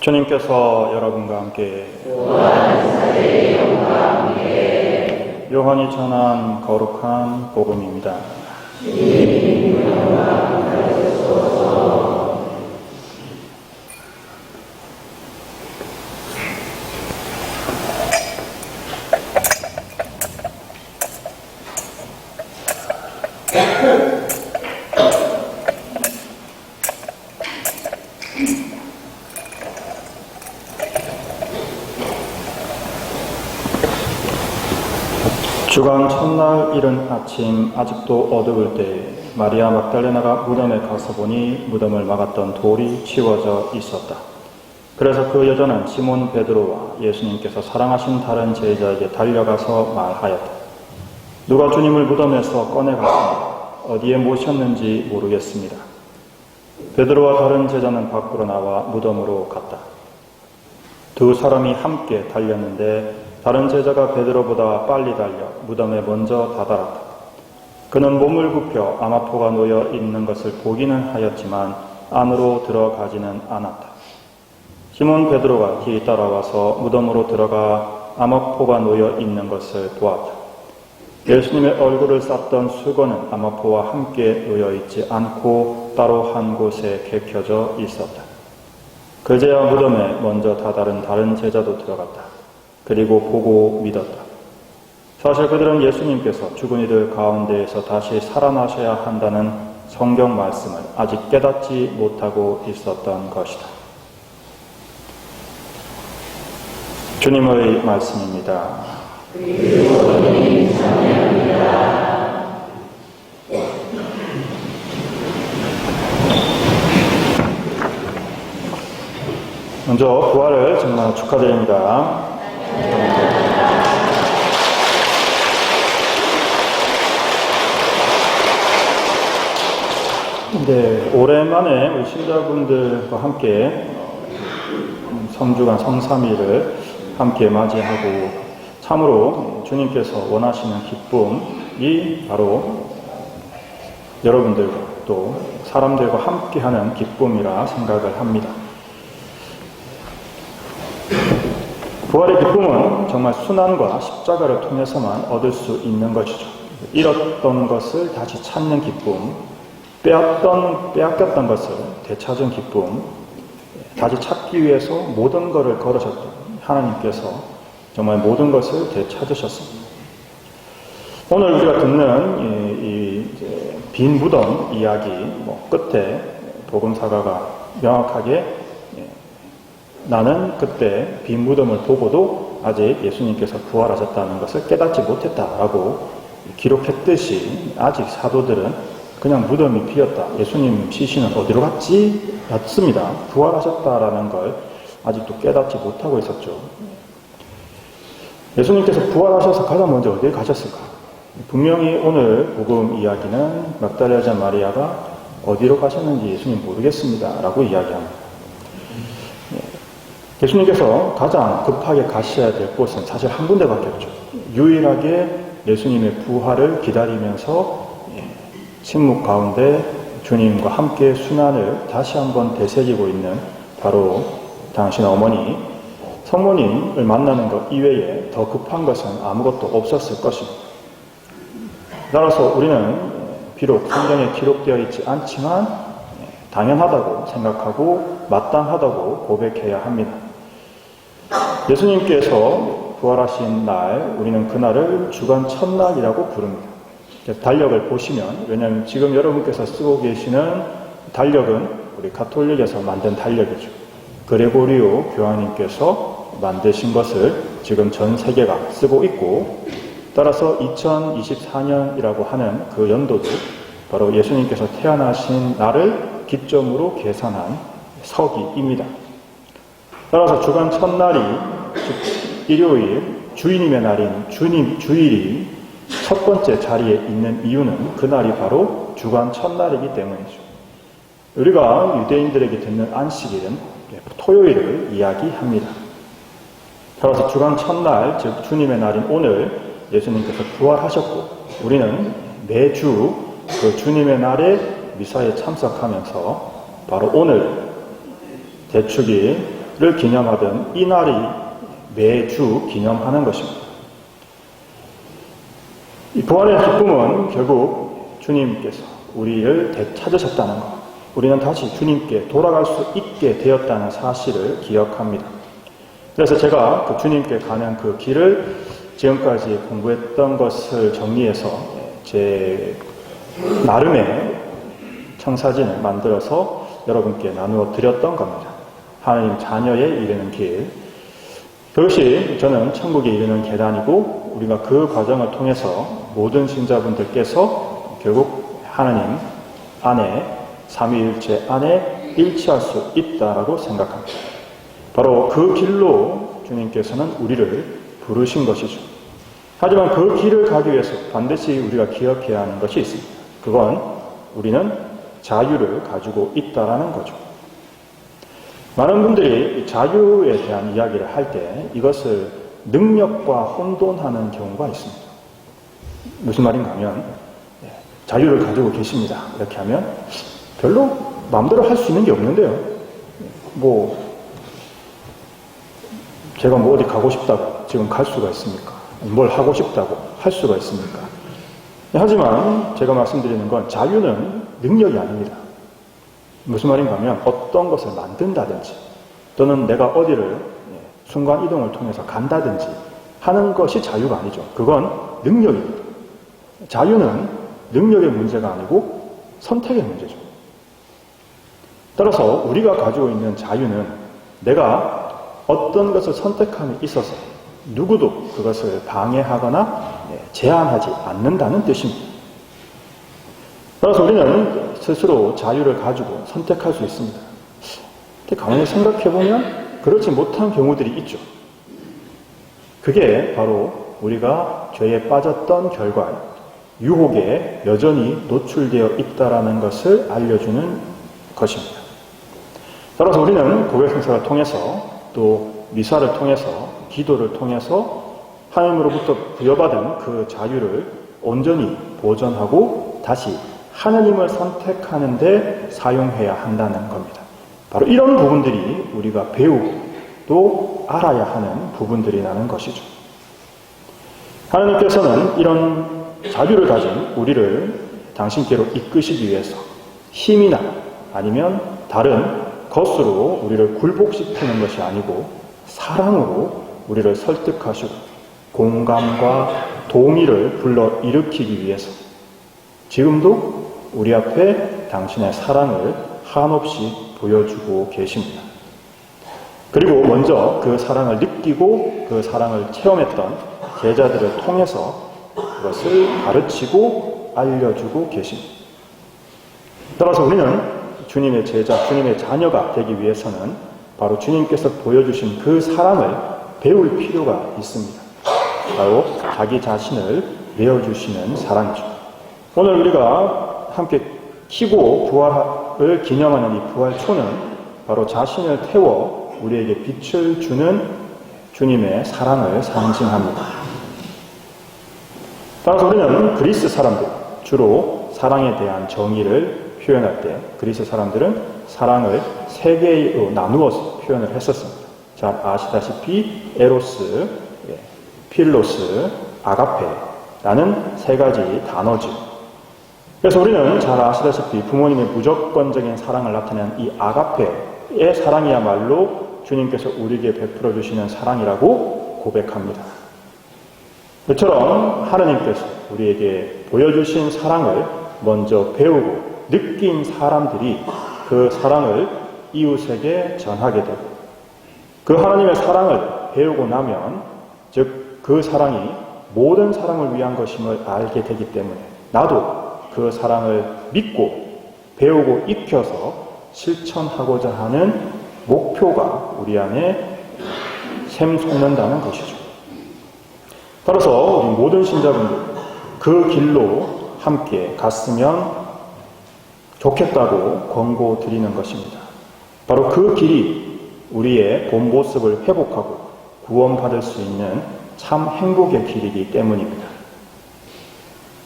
주님께서 여러분과 함께 요한이 전한 거룩한 복음입니다. 주간 첫날 이른 아침 아직도 어두울 때 마리아 막달레나가 무덤에 가서 보니 무덤을 막았던 돌이 치워져 있었다. 그래서 그 여자는 시몬 베드로와 예수님께서 사랑하신 다른 제자에게 달려가서 말하였다. 누가 주님을 무덤에서 꺼내갔습니다. 어디에 모셨는지 모르겠습니다. 베드로와 다른 제자는 밖으로 나와 무덤으로 갔다. 두 사람이 함께 달렸는데 다른 제자가 베드로보다 빨리 달려 무덤에 먼저 다다랐다. 그는 몸을 굽혀 암화포가 놓여 있는 것을 보기는 하였지만 안으로 들어가지는 않았다. 시몬 베드로가 뒤에 따라와서 무덤으로 들어가 암화포가 놓여 있는 것을 보았다. 예수님의 얼굴을 쌌던 수건은 암화포와 함께 놓여 있지 않고 따로 한 곳에 개켜져 있었다. 그제야 무덤에 먼저 다다른 다른 제자도 들어갔다. 그리고 보고 믿었다. 사실 그들은 예수님께서 죽은 이들 가운데에서 다시 살아나셔야 한다는 성경 말씀을 아직 깨닫지 못하고 있었던 것이다. 주님의 말씀입니다. 먼저 부활을 정말 축하드립니다. 네, 오랜만에 우리 신자분들과 함께 성주간 성삼위를 함께 맞이하고 참으로 주님께서 원하시는 기쁨이 바로 여러분들과 또 사람들과 함께하는 기쁨이라 생각을 합니다. 부활의 기쁨은 정말 순환과 십자가를 통해서만 얻을 수 있는 것이죠. 잃었던 것을 다시 찾는 기쁨, 빼앗겼던 것을 되찾은 기쁨, 다시 찾기 위해서 모든 것을 걸으셨던 하나님께서 정말 모든 것을 되찾으셨습니다. 오늘 우리가 듣는 이 빈 무덤 이야기 끝에 복음사가가 명확하게 나는 그때 빈 무덤을 보고도 아직 예수님께서 부활하셨다는 것을 깨닫지 못했다라고 기록했듯이 아직 사도들은 그냥 무덤이 비었다. 예수님 시신은 어디로 갔지? 였습니다. 부활하셨다라는 걸 아직도 깨닫지 못하고 있었죠. 예수님께서 부활하셔서 가장 먼저 어디에 가셨을까? 분명히 오늘 복음 이야기는 막달라 여자 마리아가 어디로 가셨는지 예수님 모르겠습니다. 라고 이야기합니다. 예수님께서 가장 급하게 가셔야 될 곳은 사실 한 군데밖에 없죠. 유일하게 예수님의 부활을 기다리면서 침묵 가운데 주님과 함께 순환을 다시 한번 되새기고 있는 바로 당신 어머니 성모님을 만나는 것 이외에 더 급한 것은 아무것도 없었을 것입니다. 따라서 우리는 비록 성경에 기록되어 있지 않지만 당연하다고 생각하고 마땅하다고 고백해야 합니다. 예수님께서 부활하신 날, 우리는 그날을 주간 첫날이라고 부릅니다. 달력을 보시면, 왜냐하면 지금 여러분께서 쓰고 계시는 달력은 우리 가톨릭에서 만든 달력이죠. 그레고리오 교황님께서 만드신 것을 지금 전 세계가 쓰고 있고, 따라서 2024년이라고 하는 그 연도도 바로 예수님께서 태어나신 날을 기점으로 계산한 서기입니다. 따라서 주간 첫날이 일요일, 주님의 날인 주일이 첫 번째 자리에 있는 이유는 그날이 바로 주간 첫날이기 때문이죠. 우리가 유대인들에게 듣는 안식일은 토요일을 이야기합니다. 따라서 주간 첫날, 즉 주님의 날인 오늘 예수님께서 부활하셨고 우리는 매주 그 주님의 날에 미사에 참석하면서 바로 오늘 대축일을 기념하던 이 날이 매주 기념하는 것입니다. 이 부활의 기쁨은 결국 주님께서 우리를 되찾으셨다는 것, 우리는 다시 주님께 돌아갈 수 있게 되었다는 사실을 기억합니다. 그래서 제가 그 주님께 가는 그 길을 지금까지 공부했던 것을 정리해서 제 나름의 청사진을 만들어서 여러분께 나누어 드렸던 겁니다. 하나님 자녀에 이르는 길. 그것이 저는 천국에 이르는 계단이고, 우리가 그 과정을 통해서 모든 신자분들께서 결국 하나님 안에, 삼위일체 안에 일치할 수 있다라고 생각합니다. 바로 그 길로 주님께서는 우리를 부르신 것이죠. 하지만 그 길을 가기 위해서 반드시 우리가 기억해야 하는 것이 있습니다. 그건 우리는 자유를 가지고 있다라는 거죠. 많은 분들이 자유에 대한 이야기를 할 때 이것을 능력과 혼돈하는 경우가 있습니다. 무슨 말인가 하면, 자유를 가지고 계십니다. 이렇게 하면 별로 마음대로 할 수 있는 게 없는데요. 제가 어디 가고 싶다고 지금 갈 수가 있습니까? 뭘 하고 싶다고 할 수가 있습니까? 하지만 제가 말씀드리는 건 자유는 능력이 아닙니다. 무슨 말인가 하면 어떤 것을 만든다든지 또는 내가 어디를 순간 이동을 통해서 간다든지 하는 것이 자유가 아니죠. 그건 능력입니다. 자유는 능력의 문제가 아니고 선택의 문제죠. 따라서 우리가 가지고 있는 자유는 내가 어떤 것을 선택함에 있어서 누구도 그것을 방해하거나 제한하지 않는다는 뜻입니다. 따라서 우리는 스스로 자유를 가지고 선택할 수 있습니다. 근데 가만히 생각해보면 그렇지 못한 경우들이 있죠. 그게 바로 우리가 죄에 빠졌던 결과, 유혹에 여전히 노출되어 있다는 것을 알려주는 것입니다. 따라서 우리는 고백성사를 통해서 또 미사를 통해서 기도를 통해서 하나님으로부터 부여받은 그 자유를 온전히 보존하고 다시 하나님을 선택하는 데 사용해야 한다는 겁니다. 바로 이런 부분들이 우리가 배우고 또 알아야 하는 부분들이라는 것이죠. 하나님께서는 이런 자유를 가진 우리를 당신께로 이끄시기 위해서 힘이나 아니면 다른 것으로 우리를 굴복시키는 것이 아니고 사랑으로 우리를 설득하시고 공감과 동의를 불러일으키기 위해서 지금도 우리 앞에 당신의 사랑을 한없이 보여주고 계십니다. 그리고 먼저 그 사랑을 느끼고 그 사랑을 체험했던 제자들을 통해서 그것을 가르치고 알려주고 계십니다. 따라서 우리는 주님의 제자, 주님의 자녀가 되기 위해서는 바로 주님께서 보여주신 그 사랑을 배울 필요가 있습니다. 바로 자기 자신을 내어주시는 사랑이죠. 오늘 우리가 함께 키고 부활을 기념하는 이 부활초는 바로 자신을 태워 우리에게 빛을 주는 주님의 사랑을 상징합니다. 따라서 우리는 그리스 사람들, 주로 사랑에 대한 정의를 표현할 때 그리스 사람들은 사랑을 세 개로 나누어서 표현을 했었습니다. 잘 아시다시피 에로스, 필로스, 아가페라는 세 가지 단어죠. 그래서 우리는 잘 아시다시피 부모님의 무조건적인 사랑을 나타내는 이 아가페의 사랑이야말로 주님께서 우리에게 베풀어 주시는 사랑이라고 고백합니다. 그처럼 하나님께서 우리에게 보여주신 사랑을 먼저 배우고 느낀 사람들이 그 사랑을 이웃에게 전하게 되고 그 하나님의 사랑을 배우고 나면 즉 그 사랑이 모든 사랑을 위한 것임을 알게 되기 때문에 나도 그 사랑을 믿고 배우고 익혀서 실천하고자 하는 목표가 우리 안에 샘솟는다는 것이죠. 따라서 우리 모든 신자분들 그 길로 함께 갔으면 좋겠다고 권고드리는 것입니다. 바로 그 길이 우리의 본 모습을 회복하고 구원받을 수 있는 참 행복의 길이기 때문입니다.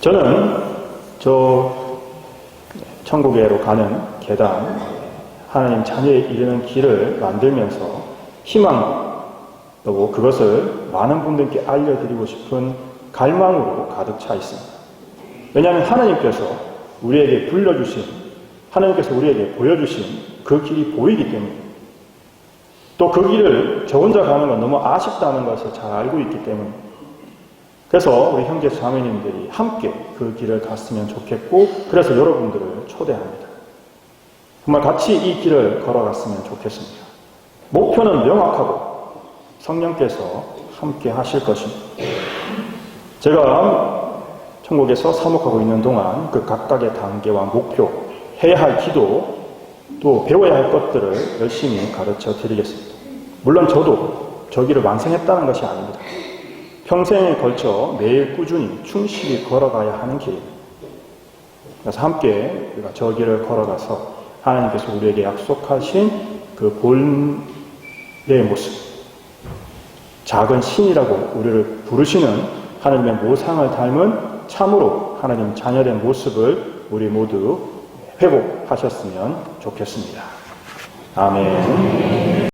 저는 천국에로 가는 계단, 하나님 자녀에 이르는 길을 만들면서 희망이고 그것을 많은 분들께 알려드리고 싶은 갈망으로 가득 차 있습니다. 왜냐하면 하나님께서 우리에게 불러주신, 하나님께서 우리에게 보여주신 그 길이 보이기 때문입니다. 또 그 길을 저 혼자 가는 건 너무 아쉽다는 것을 잘 알고 있기 때문입니다. 그래서 우리 형제 자매님들이 함께 그 길을 갔으면 좋겠고, 그래서 여러분들을 초대합니다. 정말 같이 이 길을 걸어갔으면 좋겠습니다. 목표는 명확하고 성령께서 함께 하실 것입니다. 제가 천국에서 사목하고 있는 동안 그 각각의 단계와 목표, 해야 할 기도, 또 배워야 할 것들을 열심히 가르쳐 드리겠습니다. 물론 저도 저 길을 완성했다는 것이 아닙니다. 평생에 걸쳐 매일 꾸준히 충실히 걸어가야 하는 길입니다. 그래서 함께 우리가 저 길을 걸어가서 하나님께서 우리에게 약속하신 그 본래의 모습, 작은 신이라고 우리를 부르시는 하나님의 모상을 닮은 참으로 하나님 자녀된 모습을 우리 모두 회복하셨으면 좋겠습니다. 아멘.